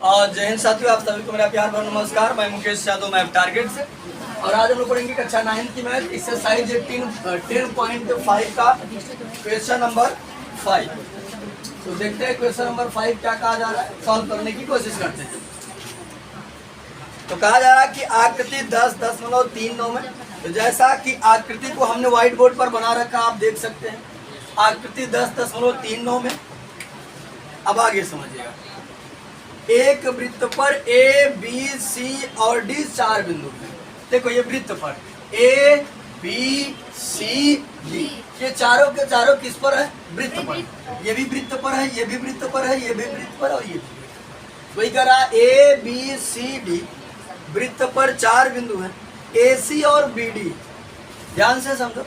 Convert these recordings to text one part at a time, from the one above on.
और जय हिंद साथियों, आप सभी को मेरा प्यार भरा नमस्कार। मैं मुकेश यादव, मैथ टारगेट से। और आज हम लोग पढ़ेंगे कक्षा 9 की मैथ एक्सरसाइज 10.5 का क्वेश्चन नंबर 5। तो देखते हैं क्वेश्चन नंबर 5 क्या कहा जा रहा है, सॉल्व करने की कोशिश करते हैं। तो कहा जा रहा है कि आकृति 10.39 में, तो जैसा कि आकृति को हमने व्हाइट बोर्ड पर बना रखा, आप देख सकते हैं आकृति 10.39 में। अब आगे समझिएगा, एक वृत्त पर ए बी सी और डी 4 बिंदु हैं। देखो ये वृत्त पर ए बी सी डी, ये चारों के चारों किस पर है? वृत्त पर। ये भी वृत्त पर है, ये भी वृत्त पर है, ये भी वृत्त पर और ये भी। वही कह रहा ए बी सी डी वृत्त पर 4 बिंदु हैं, ए सी और बी डी। ध्यान से समझो,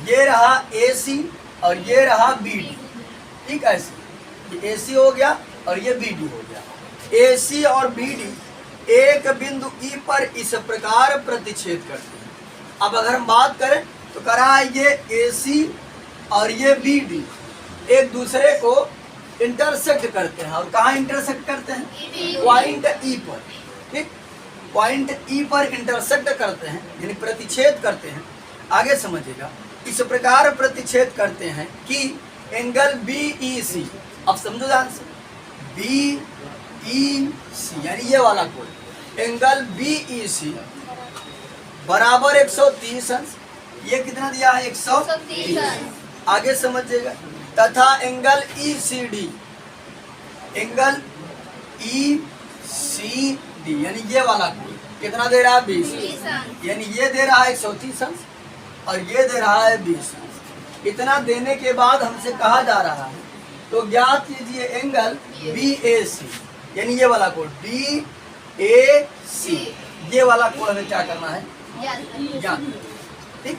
ये रहा ए सी और ये रहा बी डी। ठीक है, ऐसे ए सी हो गया और ये बी डी हो गया। ए सी और बी डी एक बिंदु ई पर इस प्रकार प्रतिच्छेद करते हैं। अब अगर हम बात करें तो करा ये ए सी और ये बी डी एक दूसरे को इंटरसेक्ट करते हैं। और कहाँ इंटरसेक्ट करते हैं? पॉइंट ई पर। ठीक, पॉइंट ई पर इंटरसेक्ट करते हैं, यानी प्रतिच्छेद करते हैं। आगे समझिएगा, इस प्रकार प्रतिच्छेद करते हैं कि एंगल बी ई सी, अब समझो ध्यान से, बी ई सी यानी ये वाला कोण, एंगल बी ई सी बराबर 130 अंश। ये कितना दिया है? 130। आगे समझिएगा, तथा angle E C D, angle E C D यानी ये वाला कोण कितना दे रहा है? 20। यानी ये दे रहा है 130 अंश और ये दे रहा है 20 अंश। इतना देने के बाद हमसे कहा जा रहा है तो ज्ञात कीजिए एंगल बी ए सी, यानी ये वाला कोण बी ए सी, ये वाला कोण हमें क्या करना है? ज्ञात। ठीक,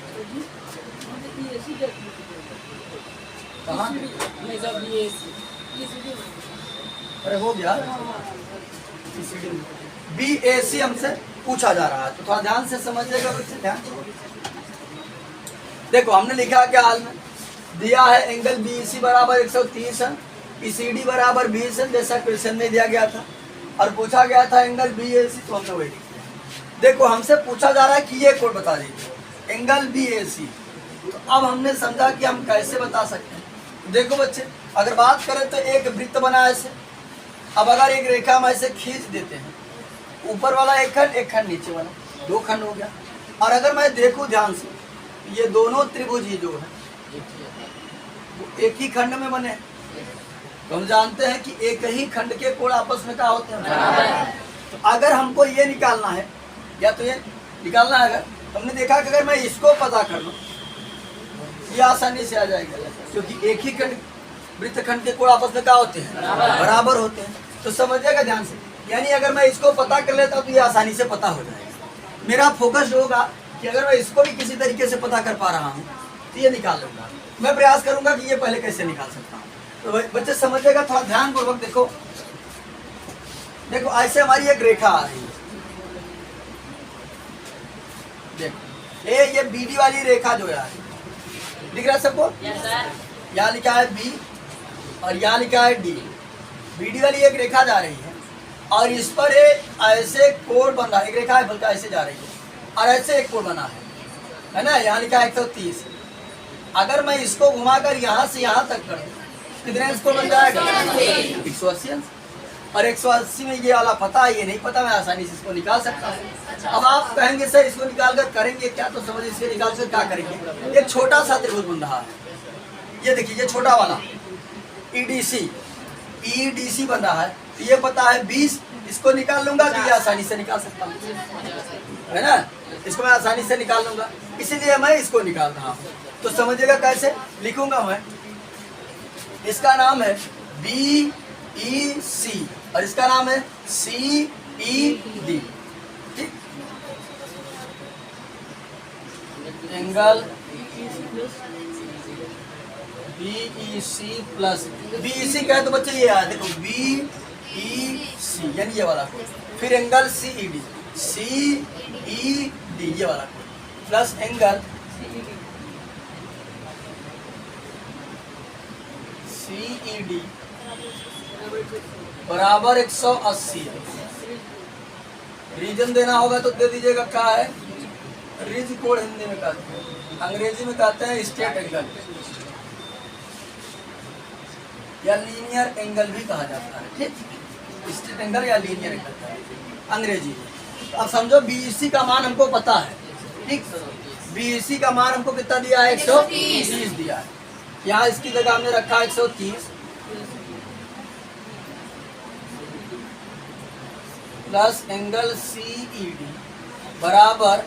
कहाँ? अरे हो गया, बी ए सी हमसे पूछा जा रहा है, तो थोड़ा ध्यान से समझिएगा बच्चे, ध्यान। देखो हमने लिखा क्या हाल में दिया है, एंगल बी ई सी बराबर 130 है, सी डी बराबर 20 है, जैसा क्वेश्चन में दिया गया था। और पूछा गया था एंगल बी ए सी, तो हमने वही लिख दिया। देखो हमसे पूछा जा रहा है कि ये कोण बता दीजिए, एंगल बी ए सी। तो अब हमने समझा कि हम कैसे बता सकते हैं। देखो बच्चे, अगर बात करें तो एक वृत्त बना ऐसे। अब अगर एक रेखा हम ऐसे खींच देते हैं, ऊपर वाला एक खंड नीचे वाला, 2 खंड हो गया। और अगर मैं देखूं ध्यान से, ये दोनों त्रिभुज ही जो है वो एक ही खंड में बने। तो हम जानते हैं कि एक ही खंड के कोण आपस में क्या होते हैं? तो अगर हमको ये निकालना है या तो ये निकालना है, अगर हमने देखा कि अगर मैं इसको पता कर लूँ ये आसानी से आ जाएगा, क्योंकि एक ही खंड वृत्तखंड के कोण आपस में क्या होते हैं? बराबर होते हैं। तो समझिएगा ध्यान से, यानी अगर मैं इसको पता कर लेता हूँ तो ये आसानी से पता हो जाएगा। मेरा फोकस होगा कि अगर मैं इसको भी किसी तरीके से पता कर पा रहा हूँ तो ये निकाल लूंगा। मैं प्रयास करूंगा कि ये पहले कैसे निकाल सकता हूँ। तो बच्चे समझिएगा, थोड़ा ध्यान पूर्वक देखो। देखो ऐसे हमारी एक रेखा आ रही है, देखो ये बी डी वाली रेखा जो है, दिख रहा है सबको? यहाँ लिखा है बी और यहाँ लिखा है डी। बी डी वाली एक रेखा जा रही है और इस पर ऐसे कोण बन रहा है, एक रेखा है बल्कि ऐसे जा रही है और ऐसे एक कोण बना है ना। यहाँ लिखा है 130। अगर मैं इसको घुमाकर यहाँ से यहाँ तक कर दूं, कितने इसको बन जाएगा? 180 अंश। और 180 में ये वाला पता है, ये नहीं पता, मैं आसानी से इसको निकाल सकता हूँ। अब आप कहेंगे सर इसको निकाल कर करेंगे क्या? तो समझ, इसके निकाल कर क्या करेंगे? एक छोटा सा त्रिभुज बन रहा है, ये देखिए, ये छोटा वाला ईडीसी बन रहा है। तो ये पता है 20, इसको निकाल लूंगा तो ये आसानी से निकाल सकता हूँ, है ना। इसको मैं आसानी से निकाल लूंगा, इसीलिए मैं इसको निकाल रहा हूँ। तो समझिएगा कैसे लिखूंगा मैं। इसका नाम है बी ई सी और इसका नाम है सी ई डी। ठीक, angle B E C plus B E C कहे तो बच्चे ये आया, देखो बी ई सी यानी ये वाला कोण, फिर एंगल सी ई डी ये वाला कोण प्लस एंगल CED बराबर 180 है। रीजन देना होगा तो दे दीजिएगा, क्या है रीज कोड हिंदी में कहते हैं, अंग्रेजी में कहते हैं स्टेट एंगल या लीनियर एंगल भी कहा जाता है। ठीक, स्टेट एंगल या लीनियर एंगल अंग्रेजी में। अब समझो बीईसी का मान हमको पता है। ठीक, बीईसी का मान हमको कितना दिया है, 130 दिया है। यहाँ इसकी जगह हमने रखा 130 प्लस एंगल सीईडी बराबर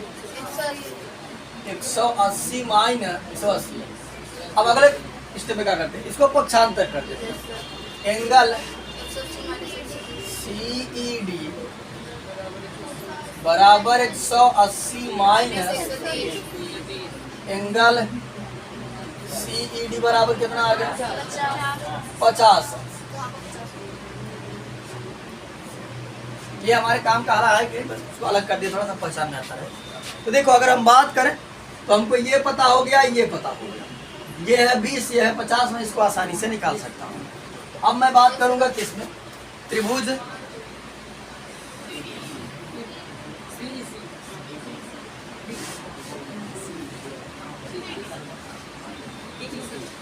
180 माइनस 180। अब अगले स्टेप में क्या करते हैं, इसको पक्षांतर कर देते हैं। एंगल सीईडी बराबर 180 माइनस एंगल सीईडी बराबर कितना आ गया, 50। ये हमारे काम का रहा है कि उसको अलग कर दिया, थोड़ा सा पहचान में आता है। तो देखो अगर हम बात करें तो हमको ये पता हो गया, ये पता हो गया, ये है 20, ये है 50, मैं इसको आसानी से निकाल सकता हूँ। अब मैं बात करूंगा किसमें, त्रिभुज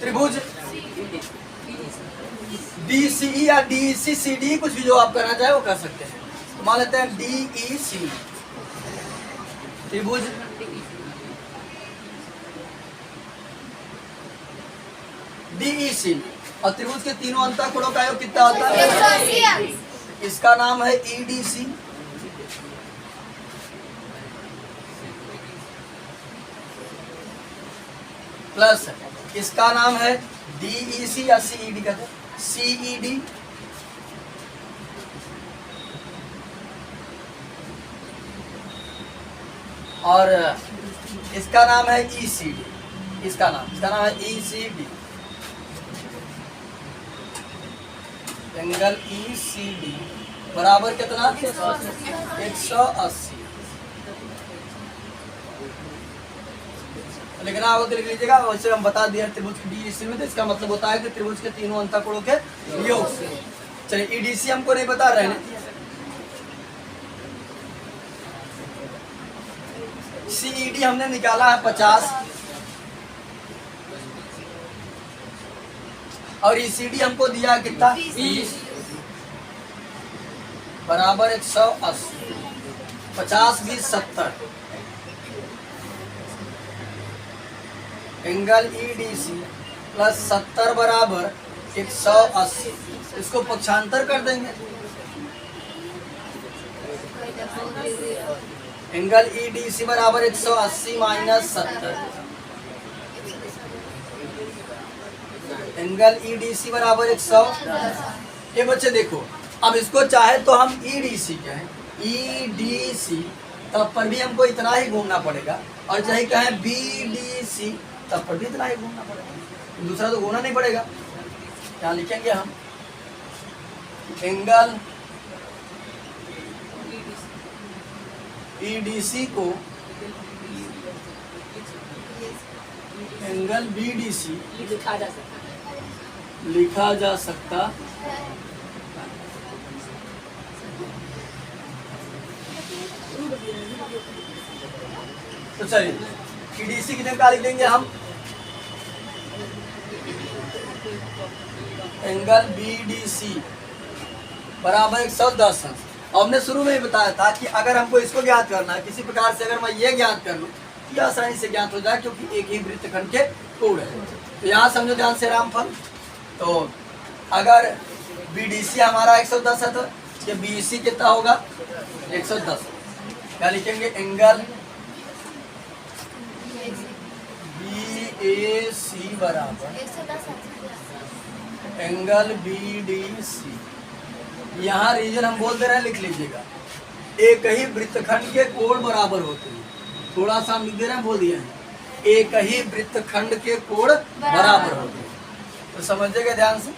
त्रिभुज DCE या DCCD, कुछ भी जो आप करना चाहे वो कर सकते हैं। तो मान लेते हैं DEC त्रिभुज DEC और त्रिभुज के तीनों अंतःकोणों का योग कितना होता है, इसका नाम है EDC प्लस इसका नाम है DEC या CED कहते हैं, CED और इसका नाम है ECD, इसका नाम है ECD, एंगल ECD बराबर कितना, 180। लिखना होगा तो लिख लीजिएगा। वैसे हम बता दिया त्रिभुज की DEC में, तो इसका मतलब होता है कि त्रिभुज के तीनों अंतःकोणों के योग से। चलिए EDC हमको नहीं बता रहे हैं, CED हमने निकाला है 50 और ECD हमको दिया है कितना, 20 बराबर 180। 50 20 70 एंगल EDC प्लस 70 बराबर 180। इसको पक्षांतर कर देंगे, एंगल EDC बराबर 180 माइनस 70, एंगल EDC बराबर 100। ये बच्चे देखो, अब इसको चाहे तो हम EDC कहें, EDC तब पर भी हमको इतना ही घूमना पड़ेगा, और चाहे कहें BDC तब पर भी इतना ही घूमना पड़ेगा, दूसरा तो घूमना नहीं पड़ेगा। क्या लिखेंगे हम, एंगल EDC को एंगल BDC लिखा जा सकता तो चलिए EDC कितने का लिख देंगे हम, एंगल BDC बराबर 110 है। और हमने शुरू में ही बताया था कि अगर हमको इसको ज्ञात करना है किसी प्रकार से, अगर मैं ये ज्ञात कर लूँ ये आसानी से ज्ञात हो जाए, क्योंकि एक ही वृत्तखंड के कोण है। तो यहाँ समझो ध्यान से रामफल, तो अगर BDC हमारा 110 है तो ये BEC कितना होगा, 110। क्या लिखेंगे, एंगल BAC बराबर एंगल BDC। यहाँ रीजन हम बोल दे रहे हैं, लिख लीजिएगा, एक ही वृत्तखंड के कोण बराबर होते हैं। थोड़ा सा हम लिख दे रहे हैं, बोल दिया है, एक ही वृत्तखंड के कोण बराबर होते हैं। तो समझिएगा ध्यान से,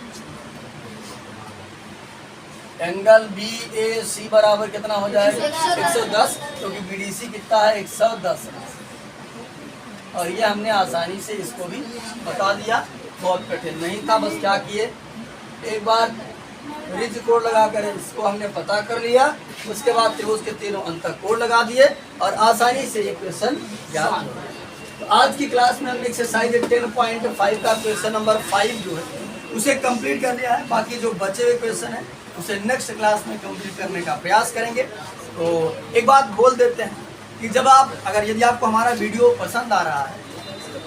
एंगल BAC बराबर कितना हो जाएगा, 110, क्योंकि BDC कितना है, 110। और ये हमने आसानी से इसको भी बता दिया, बहुत कठिन नहीं था। बस क्या किए, एक बार रिज कोड लगाकर इसको हमने पता कर लिया। उसके बाद त्रिभुज के तीनों अंतः कोड लगा दिए और आसानी से ये क्वेश्चन ज्ञात हो गया। तो आज की क्लास में हमने एक्सरसाइज 10.5 का क्वेश्चन नंबर 5 जो है उसे कंप्लीट कर लिया है। बाकी जो बचे हुए क्वेश्चन है उसे नेक्स्ट क्लास में कंप्लीट करने का प्रयास करेंगे। तो एक बात बोल देते हैं कि जब आप यदि आपको हमारा वीडियो पसंद आ रहा है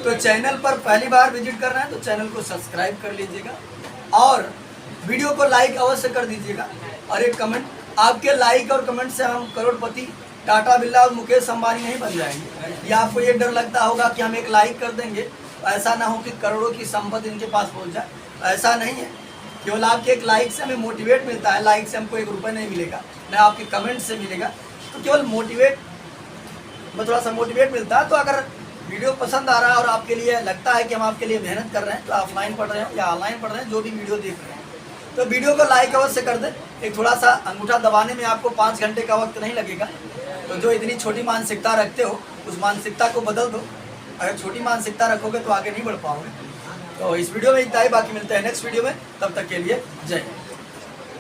तो चैनल पर पहली बार विजिट कर रहे हैं तो चैनल को सब्सक्राइब कर लीजिएगा और वीडियो को लाइक अवश्य कर दीजिएगा। और एक कमेंट, आपके लाइक और कमेंट से हम करोड़पति, टाटा बिरला और मुकेश अंबानी नहीं बन जाएंगे। या आपको ये डर लगता होगा कि हम एक लाइक कर देंगे ऐसा ना हो कि करोड़ों की संपत्ति इनके पास पहुंच जाए, ऐसा नहीं है। केवल आपके एक लाइक से हमें मोटिवेट मिलता है। लाइक से हमको 1 रुपये नहीं मिलेगा, न आपके कमेंट से मिलेगा। तो केवल थोड़ा सा मोटिवेट मिलता है। तो अगर वीडियो पसंद आ रहा है और आपके लिए लगता है कि हम आपके लिए मेहनत कर रहे हैं, तो ऑफलाइन पढ़ रहे हैं या ऑनलाइन पढ़ रहे हैं, जो भी वीडियो देख रहे हैं, तो वीडियो को लाइक अवश्य कर दें। एक थोड़ा सा अंगूठा दबाने में आपको 5 घंटे का वक्त नहीं लगेगा। तो जो इतनी छोटी मानसिकता रखते हो उस मानसिकता को बदल दो। अगर छोटी मानसिकता रखोगे तो आगे नहीं बढ़ पाओगे। तो इस वीडियो में इतना ही, बाकी मिलते हैं नेक्स्ट वीडियो में। तब तक के लिए जय हिंद।